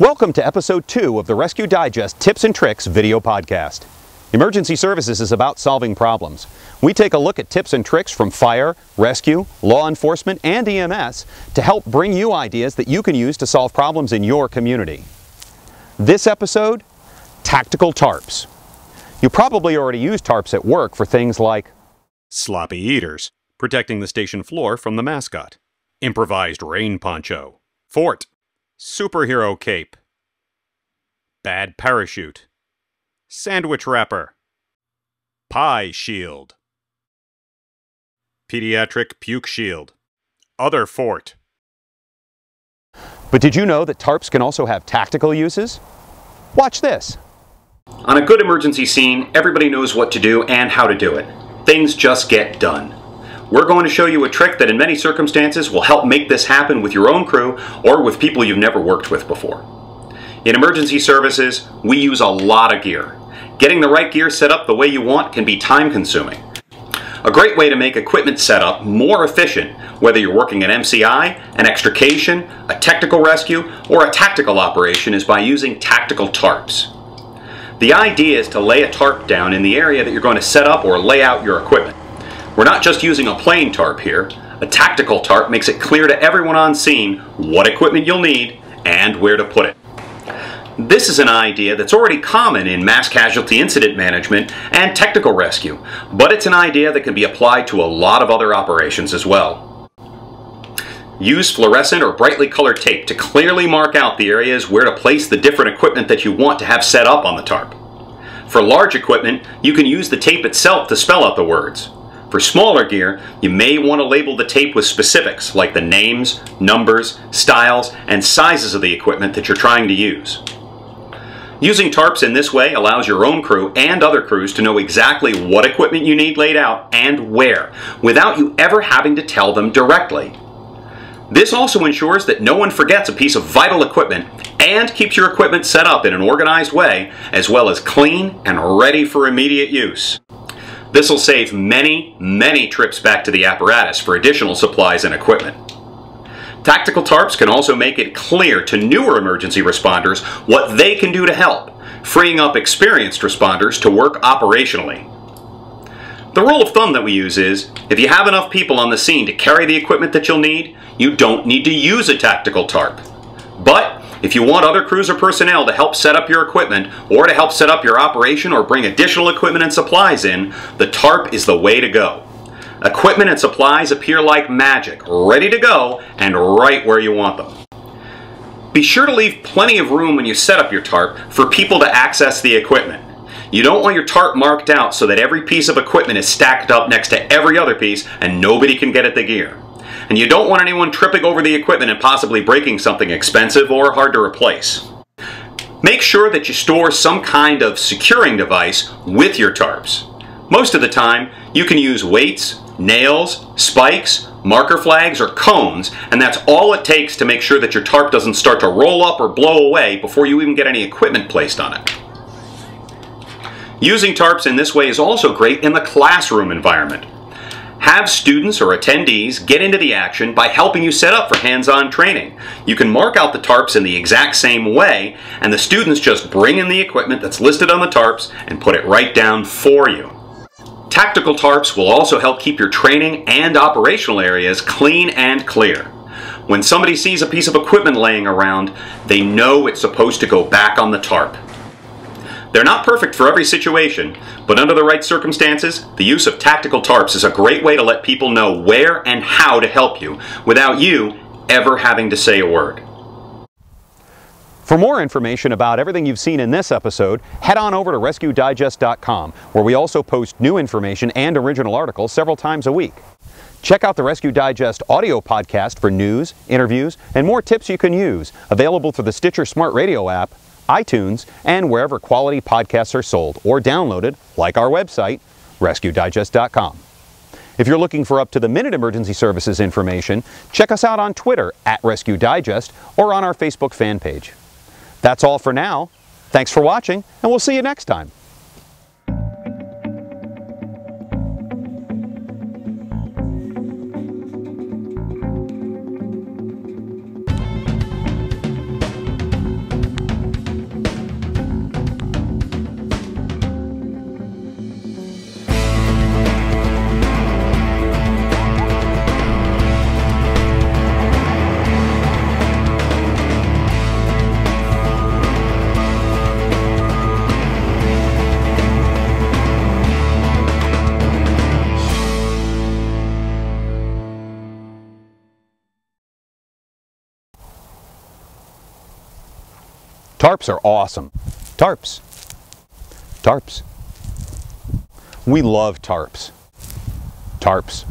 Welcome to episode 2 of the Rescue Digest Tips and Tricks video podcast. Emergency services is about solving problems. We take a look at tips and tricks from fire, rescue, law enforcement, and EMS to help bring you ideas that you can use to solve problems in your community. This episode, Tactical Tarps. You probably already use tarps at work for things like sloppy eaters, protecting the station floor from the mascot. Improvised rain poncho. Fort. Superhero cape. Bad parachute. Sandwich wrapper. Pie shield. Pediatric puke shield. Other fort. But did you know that tarps can also have tactical uses? Watch this. On a good emergency scene, everybody knows what to do and how to do it. Things just get done. We're going to show you a trick that in many circumstances will help make this happen with your own crew or with people you've never worked with before. In emergency services, we use a lot of gear. Getting the right gear set up the way you want can be time-consuming. A great way to make equipment setup more efficient, whether you're working an MCI, an extrication, a technical rescue, or a tactical operation, is by using tactical tarps. The idea is to lay a tarp down in the area that you're going to set up or lay out your equipment. We're not just using a plain tarp here. A tactical tarp makes it clear to everyone on scene what equipment you'll need and where to put it. This is an idea that's already common in mass casualty incident management and technical rescue, but it's an idea that can be applied to a lot of other operations as well. Use fluorescent or brightly colored tape to clearly mark out the areas where to place the different equipment that you want to have set up on the tarp. For large equipment, you can use the tape itself to spell out the words. For smaller gear, you may want to label the tape with specifics like the names, numbers, styles, and sizes of the equipment that you're trying to use. Using tarps in this way allows your own crew and other crews to know exactly what equipment you need laid out and where, without you ever having to tell them directly. This also ensures that no one forgets a piece of vital equipment and keeps your equipment set up in an organized way, as well as clean and ready for immediate use. This will save many trips back to the apparatus for additional supplies and equipment. Tactical tarps can also make it clear to newer emergency responders what they can do to help, freeing up experienced responders to work operationally. The rule of thumb that we use is, if you have enough people on the scene to carry the equipment that you'll need, you don't need to use a tactical tarp. But if you want other crews or personnel to help set up your equipment or to help set up your operation or bring additional equipment and supplies in, the tarp is the way to go. Equipment and supplies appear like magic, ready to go and right where you want them. Be sure to leave plenty of room when you set up your tarp for people to access the equipment. You don't want your tarp marked out so that every piece of equipment is stacked up next to every other piece and nobody can get at the gear. And you don't want anyone tripping over the equipment and possibly breaking something expensive or hard to replace. Make sure that you store some kind of securing device with your tarps. Most of the time, you can use weights, nails, spikes, marker flags, or cones, and that's all it takes to make sure that your tarp doesn't start to roll up or blow away before you even get any equipment placed on it. Using tarps in this way is also great in the classroom environment. Have students or attendees get into the action by helping you set up for hands-on training. You can mark out the tarps in the exact same way, and the students just bring in the equipment that's listed on the tarps and put it right down for you. Tactical tarps will also help keep your training and operational areas clean and clear. When somebody sees a piece of equipment laying around, they know it's supposed to go back on the tarp. They're not perfect for every situation, but under the right circumstances, the use of tactical tarps is a great way to let people know where and how to help you without you ever having to say a word. For more information about everything you've seen in this episode, head on over to RescueDigest.com, where we also post new information and original articles several times a week. Check out the Rescue Digest audio podcast for news, interviews, and more tips you can use, available through the Stitcher Smart Radio app, iTunes, and wherever quality podcasts are sold or downloaded, like our website, RescueDigest.com. If you're looking for up-to-the-minute emergency services information, check us out on Twitter @RescueDigest or on our Facebook fan page. That's all for now. Thanks for watching, and we'll see you next time. Tarps are awesome. Tarps. Tarps. We love tarps. Tarps.